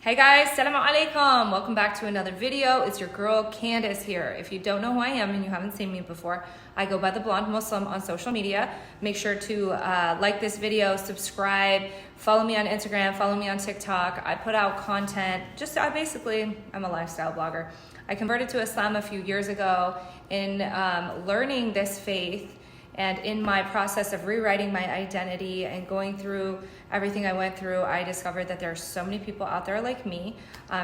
Hey guys, Assalamu alaikum. Welcome back to another video. It's your girl Candace here. If you don't know who I am and you haven't seen me before, I go by the Blonde Muslim on social media. Make sure to like this video, subscribe, follow me on Instagram, follow me on TikTok. I put out content. I'm a lifestyle blogger. I converted to Islam a few years ago in learning this faith. And in my process of rewriting my identity and going through everything I went through, I discovered that there are so many people out there like me.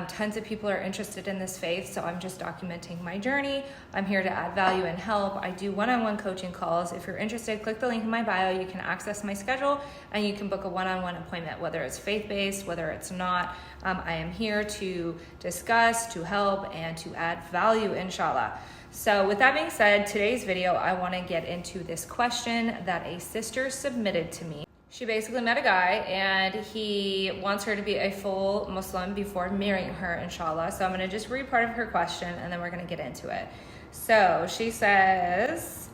Tons of people are interested in this faith, so I'm just documenting my journey. I'm here to add value and help. I do one-on-one coaching calls. If you're interested, click the link in my bio. You can access my schedule and you can book a one-on-one appointment, whether it's faith-based, whether it's not. I am here to discuss, to help, and to add value, inshallah. So with that being said, today's video, I want to get into this question that a sister submitted to me. She basically met a guy and he wants her to be a full Muslim before marrying her, inshallah. So I'm going to just read part of her question and then we're going to get into it. So she says,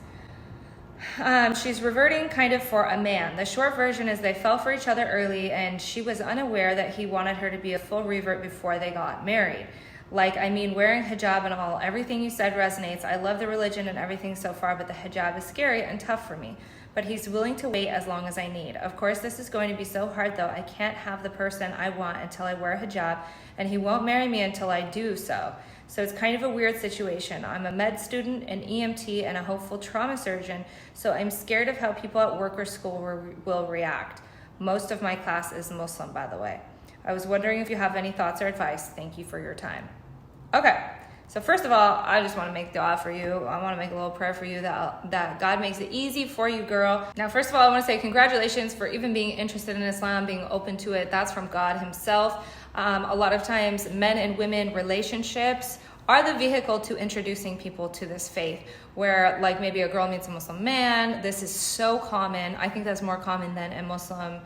she's reverting kind of for a man. The short version is they fell for each other early and she was unaware that he wanted her to be a full revert before they got married. Wearing hijab and all, everything you said resonates. I love the religion and everything so far, but the hijab is scary and tough for me. But he's willing to wait as long as I need. Of course, this is going to be so hard though. I can't have the person I want until I wear a hijab, and he won't marry me until I do so. So it's kind of a weird situation. I'm a med student, an EMT, and a hopeful trauma surgeon, so I'm scared of how people at work or school will react. Most of my class is Muslim, by the way. I was wondering if you have any thoughts or advice. Thank you for your time. Okay, so first of all, I just want to make dua for you. I want to make a little prayer for you that God makes it easy for you, girl. Now, first of all, I want to say congratulations for even being interested in Islam, being open to it. That's from God himself. A lot of times, men and women relationships are the vehicle to introducing people to this faith, where like maybe a girl meets a Muslim man. This is so common. I think that's more common than a Muslim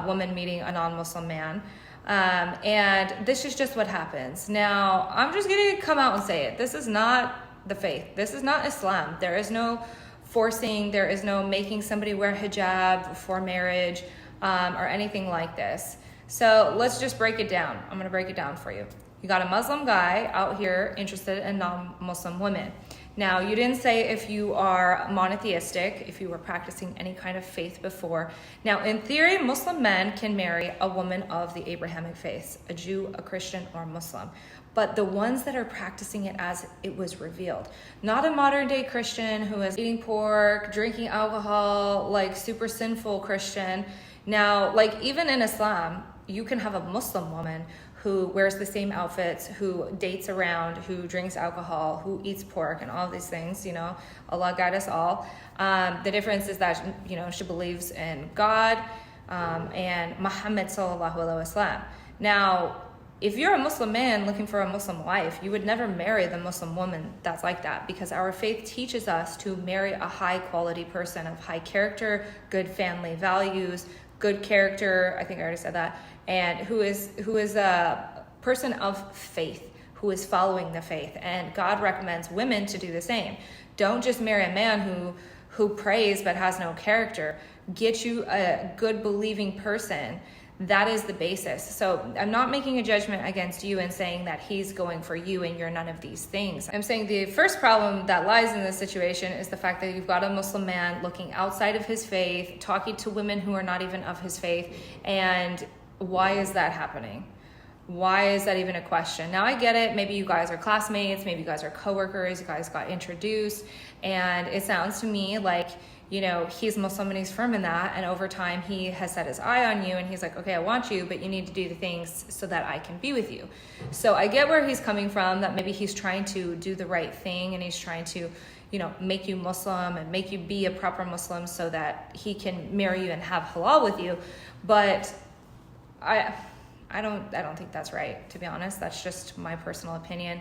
woman meeting a non-Muslim man. And this is just what happens. Now, I'm just going to come out and say it. This is not the faith. This is not Islam. There is no forcing. There is no making somebody wear hijab before marriage or anything like this. So let's just break it down. I'm going to break it down for you. You got a Muslim guy out here interested in non-Muslim women. Now, you didn't say if you are monotheistic, if you were practicing any kind of faith before. Now, in theory, Muslim men can marry a woman of the Abrahamic faiths, a Jew, a Christian, or a Muslim. But the ones that are practicing it as it was revealed, not a modern day Christian who is eating pork, drinking alcohol, like super sinful Christian. Now, like even in Islam, you can have a Muslim woman who wears the same outfits, who dates around, who drinks alcohol, who eats pork, and all these things, Allah guide us all. The difference is that, she believes in God and Muhammad sallallahu alaihi wasallam. Now, if you're a Muslim man looking for a Muslim wife, you would never marry the Muslim woman that's like that, because our faith teaches us to marry a high quality person of high character, good family values, good character, I think I already said that, and who is a person of faith, who is following the faith. And God recommends women to do the same. Don't just marry a man who prays but has no character. Get you a good believing person. That is the basis. So I'm not making a judgment against you and saying that he's going for you and you're none of these things. I'm saying the first problem that lies in this situation is the fact that you've got a Muslim man looking outside of his faith, talking to women who are not even of his faith. And why is that happening? Why is that even a question? Now I get it. Maybe you guys are classmates. Maybe you guys are coworkers. You guys got introduced. And it sounds to me like, he's Muslim and he's firm in that. And over time, he has set his eye on you and he's like, okay, I want you, but you need to do the things so that I can be with you. So I get where he's coming from, that maybe he's trying to do the right thing and he's trying to, make you Muslim and make you be a proper Muslim so that he can marry you and have halal with you. But I don't think that's right, to be honest. That's just my personal opinion,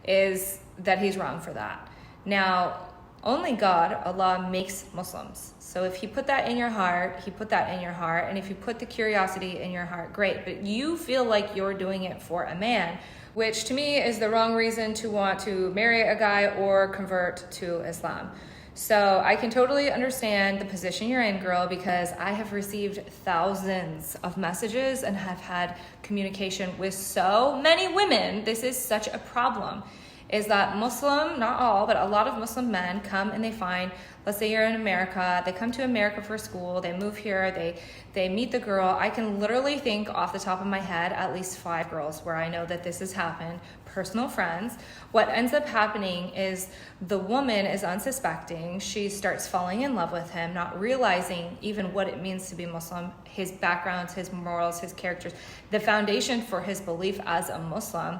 is that he's wrong for that. Now, only God, Allah, makes Muslims. So if he put that in your heart, he put that in your heart. And if you put the curiosity in your heart, great. But you feel like you're doing it for a man, which to me is the wrong reason to want to marry a guy or convert to Islam. So I can totally understand the position you're in, girl, because I have received thousands of messages and have had communication with so many women. This is such a problem, is that Muslim, not all, but a lot of Muslim men come and they find, let's say you're in America, they come to America for school, they move here, they meet the girl. I can literally think off the top of my head at least 5 girls where I know that this has happened, personal friends. What ends up happening is the woman is unsuspecting. She starts falling in love with him, not realizing even what it means to be Muslim, his backgrounds, his morals, his characters, the foundation for his belief as a Muslim.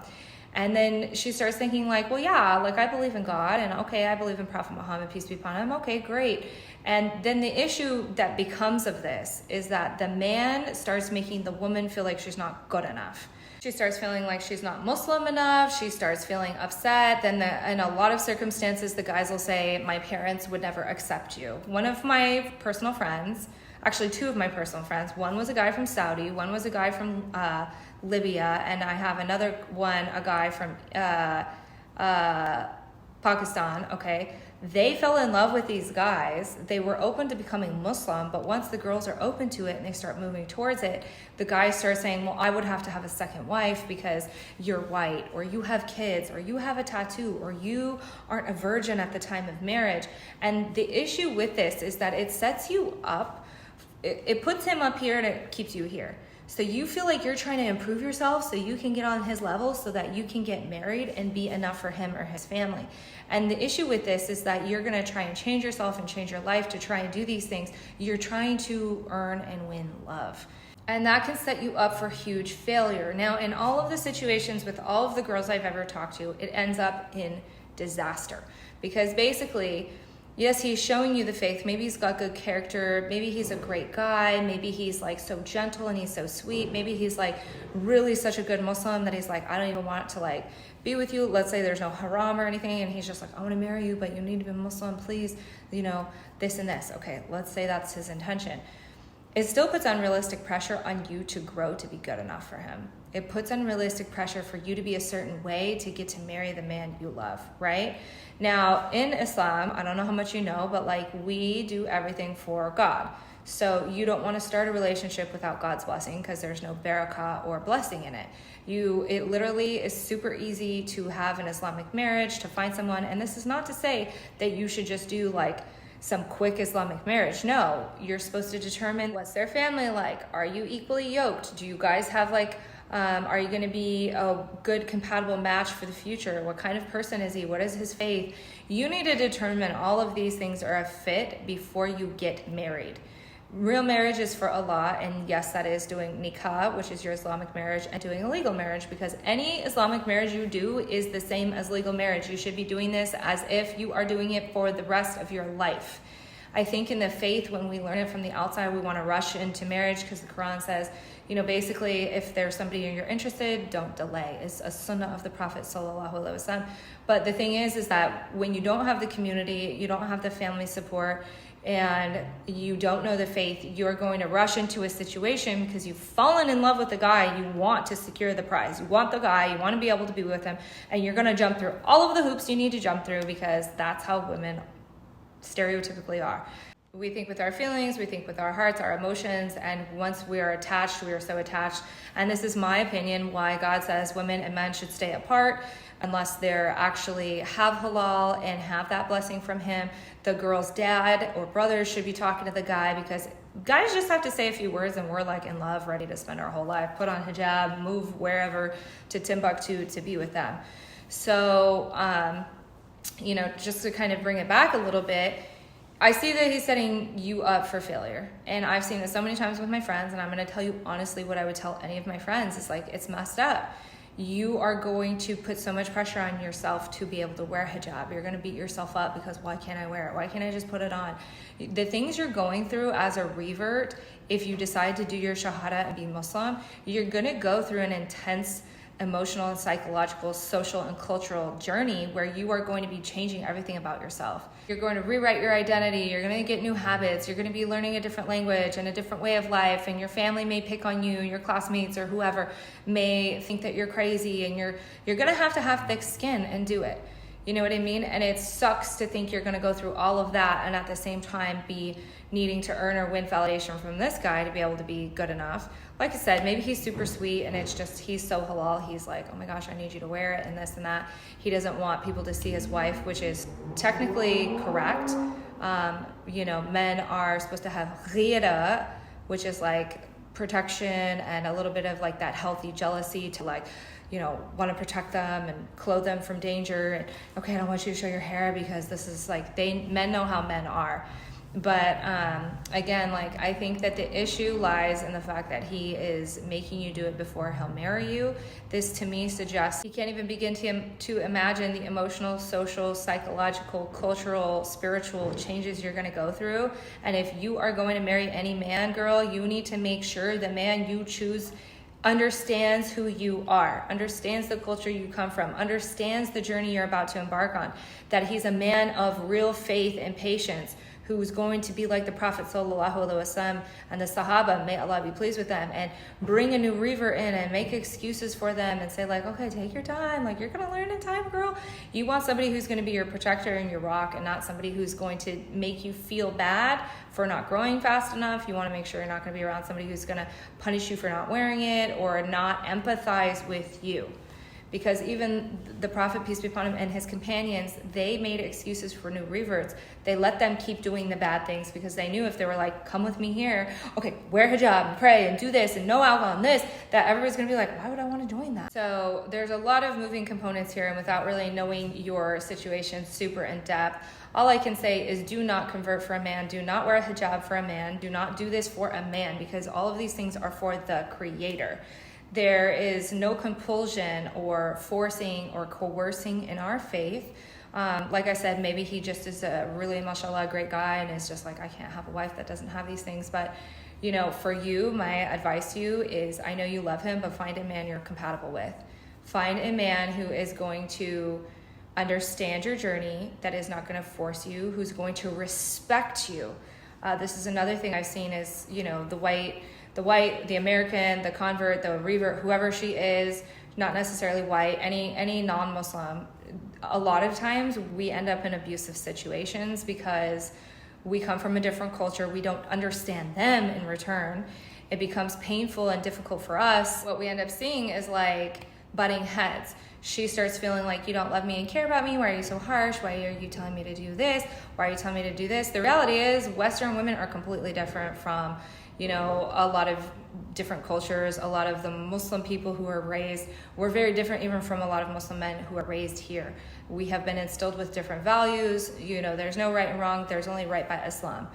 And then she starts thinking like, well, yeah, like I believe in God, and okay, I believe in Prophet Muhammad, peace be upon him. Okay, great. And then the issue that becomes of this is that the man starts making the woman feel like she's not good enough. She starts feeling like she's not Muslim enough. She starts feeling upset. Then in a lot of circumstances, the guys will say, my parents would never accept you. One of my personal friends, actually 2 of my personal friends, one was a guy from Saudi, one was a guy from Libya, and I have another one, a guy from Pakistan, okay? They fell in love with these guys. They were open to becoming Muslim, but once the girls are open to it and they start moving towards it, the guys start saying, well, I would have to have a second wife because you're white, or you have kids, or you have a tattoo, or you aren't a virgin at the time of marriage. And the issue with this is that it sets you up, it puts him up here and it keeps you here. So you feel like you're trying to improve yourself so you can get on his level so that you can get married and be enough for him or his family. And the issue with this is that you're going to try and change yourself and change your life to try and do these things. You're trying to earn and win love. And that can set you up for huge failure. Now, in all of the situations with all of the girls I've ever talked to, it ends up in disaster. Because basically, yes, he's showing you the faith. Maybe he's got good character. Maybe he's a great guy. Maybe he's like so gentle and he's so sweet. Maybe he's like really such a good Muslim that he's like, I don't even want to like be with you. Let's say there's no haram or anything. And he's just like, I want to marry you, but you need to be Muslim, please. You know, this and this. Okay, let's say that's his intention. It still puts unrealistic pressure on you to grow to be good enough for him. It puts unrealistic pressure for you to be a certain way to get to marry the man you love, right? Now, in Islam, I don't know how much you know, but like we do everything for God. So you don't want to start a relationship without God's blessing because there's no barakah or blessing in it. It literally is super easy to have an Islamic marriage, to find someone. And this is not to say that you should just do like some quick Islamic marriage. No, you're supposed to determine what's their family like. Are you equally yoked? Do you guys have like, are you going to be a good compatible match for the future? What kind of person is he? What is his faith? You need to determine all of these things are a fit before you get married. Real marriage is for Allah, and yes, that is doing nikah, which is your Islamic marriage, and doing a legal marriage, because any Islamic marriage you do is the same as legal marriage. You should be doing this as if you are doing it for the rest of your life. I think in the faith, when we learn it from the outside, we want to rush into marriage because the Quran says, you know, basically, if there's somebody you're interested, don't delay. It's a sunnah of the Prophet sallallahu alaihi wasallam. But the thing is that when you don't have the community, you don't have the family support, and you don't know the faith, you're going to rush into a situation because you've fallen in love with the guy. You want to secure the prize. You want the guy. You want to be able to be with him. And you're going to jump through all of the hoops you need to jump through because that's how women stereotypically are. We think with our feelings, we think with our hearts, our emotions, and once we are attached, we are so attached. And this is my opinion why God says women and men should stay apart unless they're actually have halal and have that blessing from him. The girl's dad or brother should be talking to the guy, because guys just have to say a few words and we're like in love, ready to spend our whole life, put on hijab, move wherever to Timbuktu to be with them. So, you know, just to kind of bring it back a little bit, I see that he's setting you up for failure. And I've seen this so many times with my friends, and I'm going to tell you honestly what I would tell any of my friends. It's like, it's messed up. You are going to put so much pressure on yourself to be able to wear hijab. You're going to beat yourself up because why can't I wear it? Why can't I just put it on? The things you're going through as a revert, if you decide to do your shahada and be Muslim, you're going to go through an intense emotional and psychological, social and cultural journey where you are going to be changing everything about yourself. You're going to rewrite your identity. You're going to get new habits. You're going to be learning a different language and a different way of life. And your family may pick on you. Your classmates or whoever may think that you're crazy. And you're going to have thick skin and do it. You know what I mean? And it sucks to think you're going to go through all of that and at the same time be needing to earn or win validation from this guy to be able to be good enough. Like I said, maybe he's super sweet and it's just he's so halal. He's like, oh my gosh, I need you to wear it and this and that. He doesn't want people to see his wife, which is technically correct. You know, men are supposed to have ghira, which is like protection and a little bit of like that healthy jealousy to like, you know, want to protect them and clothe them from danger. And okay, I don't want you to show your hair because this is like, men know how men are. But again, like I think that the issue lies in the fact that he is making you do it before he'll marry you. This to me suggests he can't even begin to imagine the emotional, social, psychological, cultural, spiritual changes you're going to go through. And if you are going to marry any man, girl, you need to make sure the man you choose understands who you are, understands the culture you come from, understands the journey you're about to embark on, that he's a man of real faith and patience, who's going to be like the Prophet sallallahu alaihi wasallam and the Sahaba, may Allah be pleased with them, and bring a new revert in and make excuses for them and say like, okay, take your time, like you're gonna learn in time, girl. You want somebody who's gonna be your protector and your rock, and not somebody who's going to make you feel bad for not growing fast enough. You want to make sure you're not going to be around somebody who's going to punish you for not wearing it or not empathize with you. Because even the Prophet, peace be upon him, and his companions, they made excuses for new reverts. They let them keep doing the bad things because they knew if they were like, come with me here, okay, wear hijab and pray and do this and no alcohol and this, that everybody's going to be like, why would I want to join that? So there's a lot of moving components here, and without really knowing your situation super in depth, all I can say is do not convert for a man. Do not wear a hijab for a man. Do not do this for a man, because all of these things are for the Creator. There is no compulsion or forcing or coercing in our faith. Like I said, maybe he just is a really, mashallah, great guy and is just like, I can't have a wife that doesn't have these things. But, you know, for you, my advice to you is, I know you love him, but find a man you're compatible with. Find a man who is going to understand your journey, that is not going to force you, who's going to respect you. This is another thing I've seen is, you know, the white, the American, the convert, the revert, whoever she is, not necessarily white, any non-Muslim. A lot of times we end up in abusive situations because we come from a different culture. We don't understand them in return. It becomes painful and difficult for us. What we end up seeing is like butting heads. She starts feeling like, you don't love me and care about me. Why are you so harsh? Why are you telling me to do this? Why are you telling me to do this? The reality is Western women are completely different from, you know, a lot of different cultures. A lot of the Muslim people who are raised, we're very different even from a lot of Muslim men who are raised here. We have been instilled with different values. You know, there's no right and wrong. There's only right by Islam.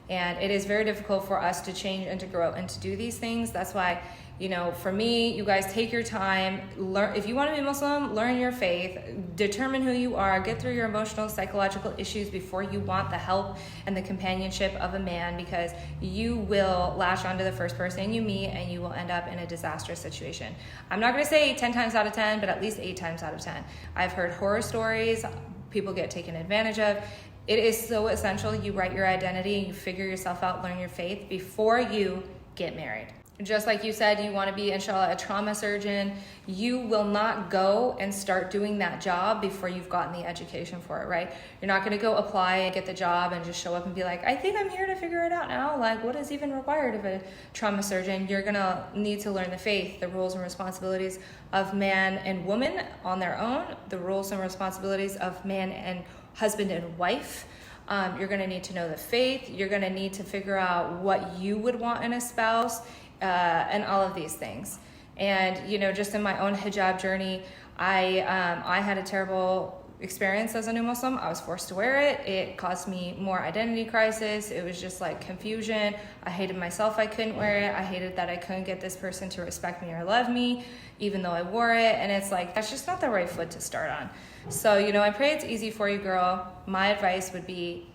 And it is very difficult for us to change and to grow and to do these things. That's why, you know, for me, you guys take your time, learn. If you want to be Muslim, learn your faith, determine who you are, get through your emotional, psychological issues before you want the help and the companionship of a man, because you will latch onto the first person you meet and you will end up in a disastrous situation. I'm not going to say 10 times out of 10, but at least 8 times out of 10. I've heard horror stories, people get taken advantage of. It is so essential you write your identity and you figure yourself out, learn your faith before you get married. Just like you said, you want to be, inshallah, a trauma surgeon. You will not go and start doing that job before you've gotten the education for it, right? You're not going to go apply and get the job and just show up and be like, I think I'm here to figure it out now. Like, what is even required of a trauma surgeon? You're going to need to learn the faith, the rules and responsibilities of man and woman on their own, the rules and responsibilities of man and husband and wife. You're going to need to know the faith. You're going to need to figure out what you would want in a spouse. And all of these things. And, you know, just in my own hijab journey, I had a terrible experience as a new Muslim. I was forced to wear it. It caused me more identity crisis. It was just like confusion. I hated myself. I couldn't wear it. I hated that I couldn't get this person to respect me or love me, even though I wore it. And it's like, that's just not the right foot to start on. So, you know, I pray it's easy for you, girl. My advice would be,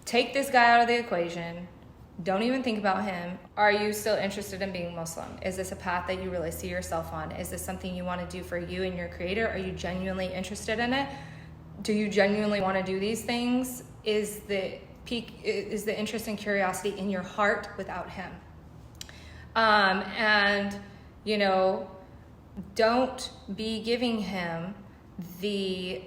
take this guy out of the equation. Don't even think about him. Are you still interested in being Muslim? Is this a path that you really see yourself on? Is this something you want to do for you and your Creator? Are you genuinely interested in it? Do you genuinely want to do these things? Is the interest and curiosity in your heart without him? And, you know, don't be giving him the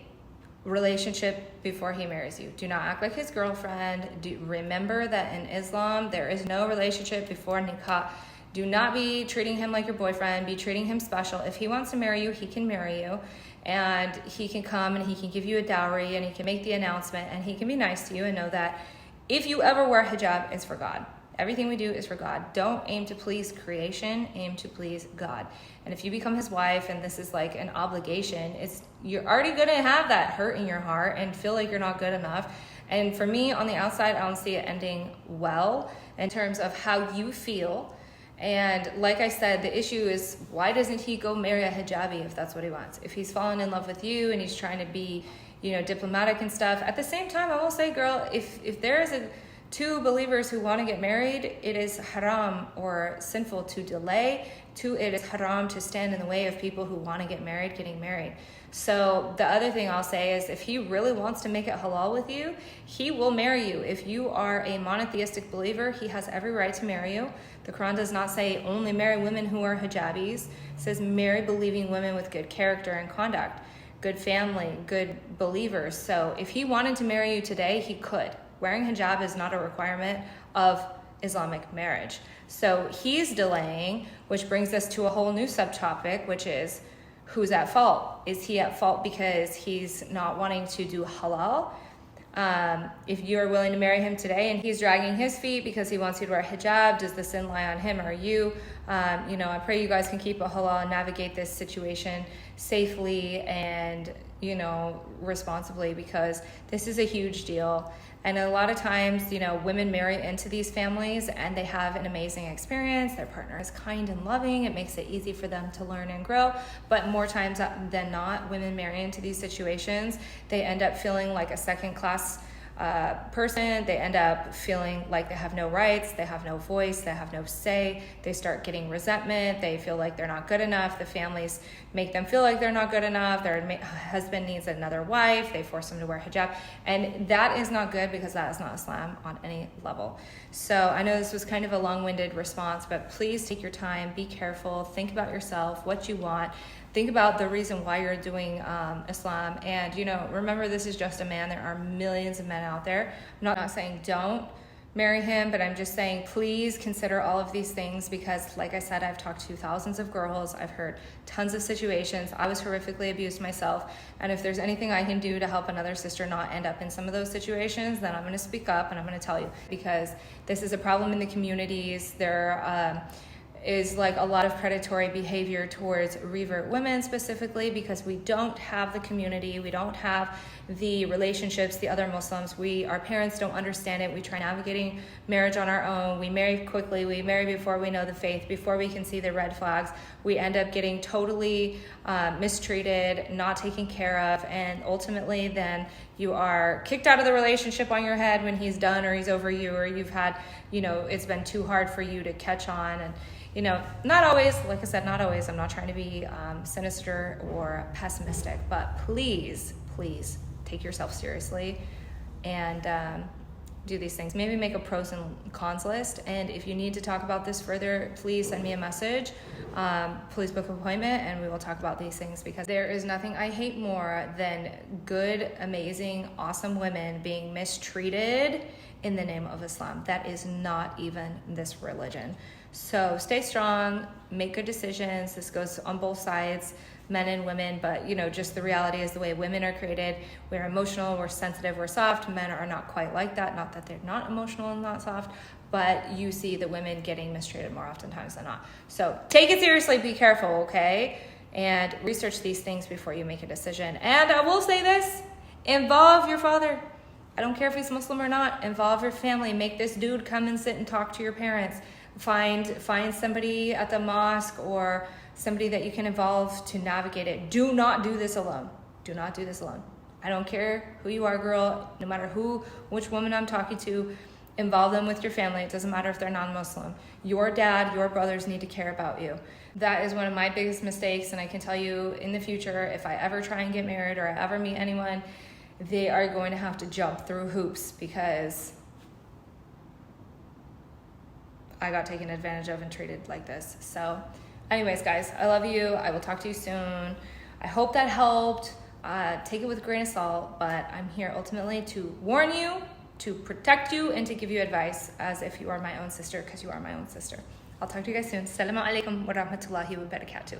relationship before he marries you. Do not act like his girlfriend. Remember that in Islam, there is no relationship before nikah. Do not be treating him like your boyfriend. Be treating him special. If he wants to marry you, he can marry you. And he can come and he can give you a dowry and he can make the announcement and he can be nice to you and know that if you ever wear hijab, it's for God. Everything we do is for God. Don't aim to please creation, aim to please God. And if you become his wife and this is like an obligation, you're already going to have that hurt in your heart and feel like you're not good enough. And for me, on the outside, I don't see it ending well in terms of how you feel. And like I said, the issue is, why doesn't he go marry a hijabi if that's what he wants? If he's fallen in love with you and he's trying to be, diplomatic and stuff. At the same time, I will say, girl, if there is two believers who want to get married, it is haram or sinful to delay. Two, it is haram to stand in the way of people who want to get married, getting married. So the other thing I'll say is, if he really wants to make it halal with you, he will marry you. If you are a monotheistic believer, he has every right to marry you. The Quran does not say only marry women who are hijabis. It says marry believing women with good character and conduct, good family, good believers. So if he wanted to marry you today, he could. Wearing hijab is not a requirement of Islamic marriage. So he's delaying, which brings us to a whole new subtopic, which is, who's at fault? Is he at fault because he's not wanting to do halal? If you're willing to marry him today and he's dragging his feet because he wants you to wear hijab, does the sin lie on him or you? I pray you guys can keep it halal and navigate this situation safely and, responsibly, because this is a huge deal. And a lot of times, women marry into these families and they have an amazing experience. Their partner is kind and loving. It makes it easy for them to learn and grow. But more times than not, women marry into these situations. They end up feeling like a second-class person. They end up feeling like they have no rights, they have no voice, they have no say. They start getting resentment. They feel like they're not good enough. The families make them feel like they're not good enough. Their husband needs another wife. They force them to wear hijab. And that is not good, because that is not Islam on any level. So I know this was kind of a long-winded response, but please take your time, be careful, think about yourself, what you want. Think about the reason why you're doing Islam. And, remember, this is just a man. There are millions of men out there. I'm not saying don't marry him, but I'm just saying please consider all of these things, because, like I said, I've talked to thousands of girls. I've heard tons of situations. I was horrifically abused myself. And if there's anything I can do to help another sister not end up in some of those situations, then I'm going to speak up and I'm going to tell you, because this is a problem in the communities. There is like a lot of predatory behavior towards revert women specifically, because we don't have the community, we don't have the relationships, the other Muslims. Our parents don't understand it. We try navigating marriage on our own. We marry quickly. We marry before we know the faith, before we can see the red flags. We end up getting totally mistreated, not taken care of, and ultimately then you are kicked out of the relationship on your head when he's done or he's over you, or you've had, it's been too hard for you to catch on. And not always, like I said, not always. I'm not trying to be sinister or pessimistic, but please take yourself seriously and do these things. Maybe make a pros and cons list. And if you need to talk about this further, please send me a message. Please book an appointment and we will talk about these things, because there is nothing I hate more than good, amazing, awesome women being mistreated in the name of Islam. That is not even this religion. So stay strong, make good decisions. This goes on both sides, men and women, but just the reality is the way women are created. We're emotional, we're sensitive, we're soft. Men are not quite like that. Not that they're not emotional and not soft, but you see the women getting mistreated more oftentimes than not. So take it seriously, be careful, okay? And research these things before you make a decision. And I will say this, involve your father. I don't care if he's Muslim or not, involve your family. Make this dude come and sit and talk to your parents. Find somebody at the mosque or somebody that you can involve to navigate it. Do not do this alone. Do not do this alone. I don't care who you are, girl, no matter which woman I'm talking to, involve them with your family. It doesn't matter if they're non-Muslim. Your dad, your brothers need to care about you. That is one of my biggest mistakes, and I can tell you in the future, if I ever try and get married or I ever meet anyone, they are going to have to jump through hoops, because I got taken advantage of and treated like this. So anyways, guys, I love you. I will talk to you soon. I hope that helped. take it with a grain of salt, but I'm here ultimately to warn you, to protect you, and to give you advice as if you are my own sister, because you are my own sister. I'll talk to you guys soon. Assalamu alaikum wa rahmatullahi wa barakatuh.